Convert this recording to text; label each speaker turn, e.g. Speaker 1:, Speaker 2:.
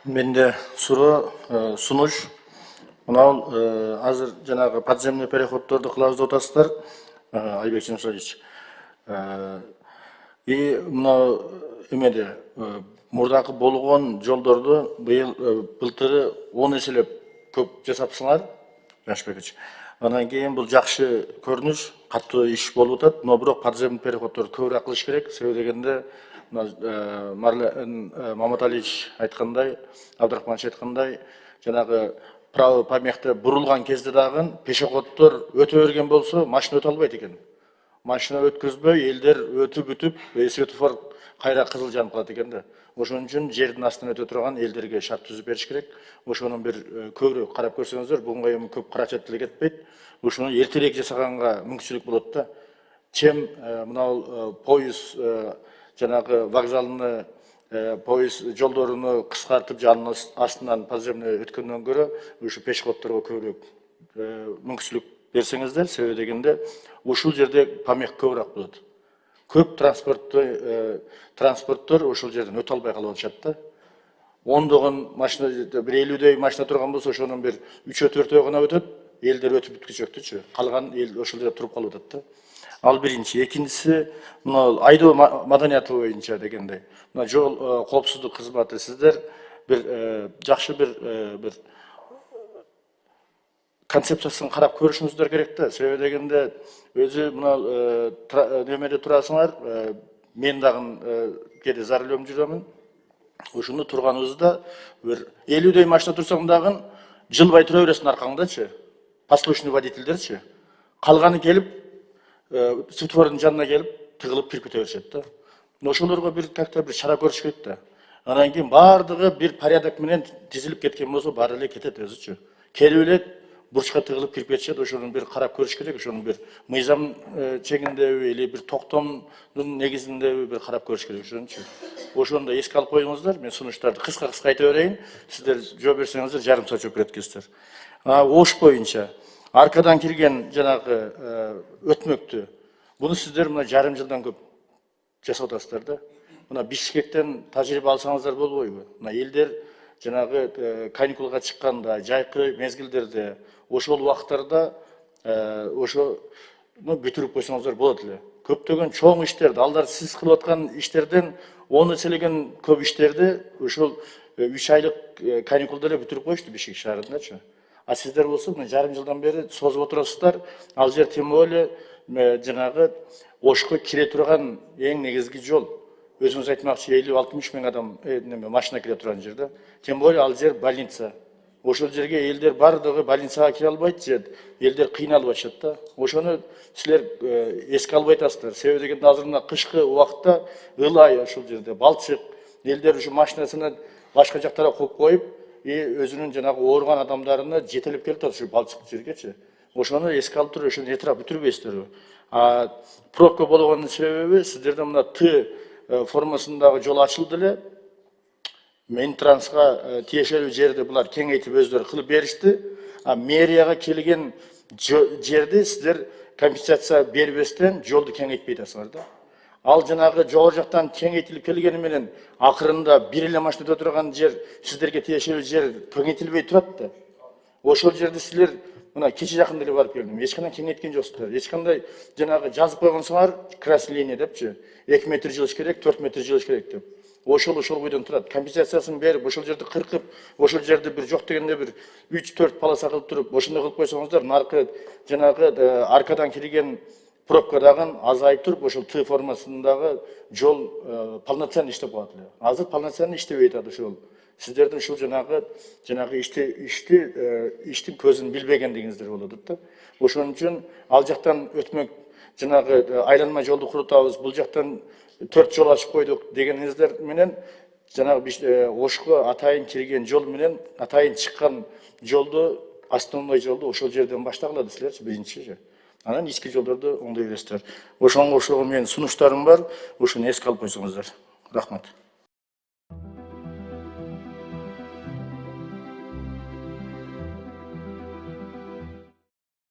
Speaker 1: Менде суроо сунуш. Мынау азыр жанагы подземный переходдорду кылабыз деп атасыздар, Айбек Жансаевич. И мынау эмеде мурдакы болгон жолдорду былтыры 10 эселеп көп жасапсыңар, Жашбекович. Анан кийин бул жакшы көрүнүш, катуу иш болуп атат, но бирок подземный переходдорду көбүрөөк кылыш керек. Себеби дегенде Маматалич айткандай, Абдрахманович айткандай, жанагы правый помехте бурулган кезде дагы пешеходдор өтө берген болсо, машина өтө албайт экен. Машина өткөзбөй, элдер өтүп бүтүп, светофор кайра кызыл жанып калат экен да. Ошон үчүн жердин астынан өтө турган элдерге шарт түзүп бериш керек. Ошону бир көбүрөөк карап көрсөңүздөр, буга эми көп каражат деле кетпейт. Ошону эртерээк жасаганга мүмкүнчүлүк болот да. Чем мынау поезд жанагы вокзалны поезд жолдоруну кыскартып жанын астынан подземный өткөндөн көрө ушу пешеходдорго көбүрөөк мүмкүнчүлүк берсеңиздер, себеби дегенде ушул жерде помех көбүрөөк болот. Көп транспорттор ушул жерден өтө албай калып атышат да. 10 машина, бир 50 машина турган болсо, ошонун бир 3-4 гана өтөт, элдер өтүп бүткүчөктүчү. Калган эл ошол жерде туруп калып атат да. Ал биринчи. Экинчиси, мына айдоо маданияты боюнча дегенде, мына жол коопсуздук кызматы сиздер бир жакшы бир концепциясын карап көрүшүңүздөр керек да. Себеби дегенде өзү мына немеде турасыңар, мен дагы кээде за рулем жүрөмүн. Ошондо турганыбызда бир 50 машина турсаң дагы жылбай тура бересиң аркаңдачы. Послушный водительдерчи. Калганы келип светофордун жанына келип тыгылып кирип кете беришет да. Ошолорго бир как-то бир чара көрүш керек да. Анан кийин бардыгы бир порядок менен тизилип кеткен болсо, баары эле кетет өзүчү. Келип эле бурчка тыгылып кирип кетишет, ошону бир карап көрүш керек, ошону бир мыйзам чегиндеби или бир токтомдун негизиндеби бир карап көрүш керек ошончу. Ошону да эске алып коюңуздар. Мен сунуштарды кыска айта берейин. Сиздер жооп берсеңиздер, жарым саат жооп кеткенсиздер. Ош боюнча аркадан кирген жанагы өтмөктү. Буну сиздер мына жарым жылдан көп жасап атасыздар да. Мына Бишкектен тажрыйба алсаңыздар болбойбу? Мына элдер жанагы каникулга чыкканда, жайкы мезгилдерде, ошол убактарда ошо бүтүрүп койсоңуздар болот эле. Көптөгөн чоң иштерди, алдар сиз кылып аткан иштерден 10 эселеген көп иштерди ошол 3 айлык каникулда эле бүтүрүп коюшту Бишкек шаарындачы. А сиздер болсо мына жарым жылдан бери созуп отурасыздар. Ал жер тем более жанагы Ошко кире турган эң негизги жол. Өзүңүз айтмакчы 50-60 миң адам машина кире турган жерде. Тем более ал жер больница. Ошол жерге элдер бардыгы больницага кире албайт же, элдер кыйналып атышат да. Ошону силер эске албай атасыздар. Себеби дегенде азыр мына кышкы убакта ылай ошол жерде балчык, элдер ушу машинасына башка жактарга коюп өзүнүн жанагы ооруган адамдарына жетелеп келип атат ушу балчык жергечи. Ошону эске алып туруп, ошону этирап бүтүрбөйсүздөрбү? Пробка болгонун себеби сиздерде мына Т формасындагы жол ачылды эле. Минтранска тиешелүү жерди булар кеңейтип өздөрү кылып беришти. Мэрияга келген жерди сиздер компенсация бербестен жолду кеңейтпей атасыңар да. Ал жанагы жогору жактан кеңейтилип келгени менен акырында бир эле машина өтө турган жер, сиздерге тиешелүү жер кеңейтилбей турат да. Ошол жерди силер мына кече жакында эле барып келдим. Эч кандай кеңейткен жоксуздар. Эч кандай жанагы жазып койгонсуңар, красный линия депчи. 2 метр жылыш керек, 4 метр жылыш керек деп. Ошол бойдон турат. Компенсациясын берип, ошол жерди кыркып, ошол жерди бир жок дегенде бир 3-4 полоса кылып туруп, ошондой кылып койсоңуздар, наркы жанагы аркадан кирген пробка дагы азайып туруп, ошол Т формасындагы жол полноценный иштеп калат эле. Азыр полноценный иштебей атат ошол. Сиздердин ушул жанагы иштин көзүн билбегендигиңиздер болуп атат да. Ошон үчүн ал жактан өтмөк жанагы айланма жолду курутабыз, бул жактан 4 жол ачып койдук дегениңиздер менен жанагы Ошко атайын кирген жол менен атайын чыккан жолду, основной жолду ошол жерден баштагыла силерчи биринчи. Анан ички жолдорду оңдой бересиздер. Ошонго менин сунуштарым бар, ошону эске алып койсоңуздар. Рахмат.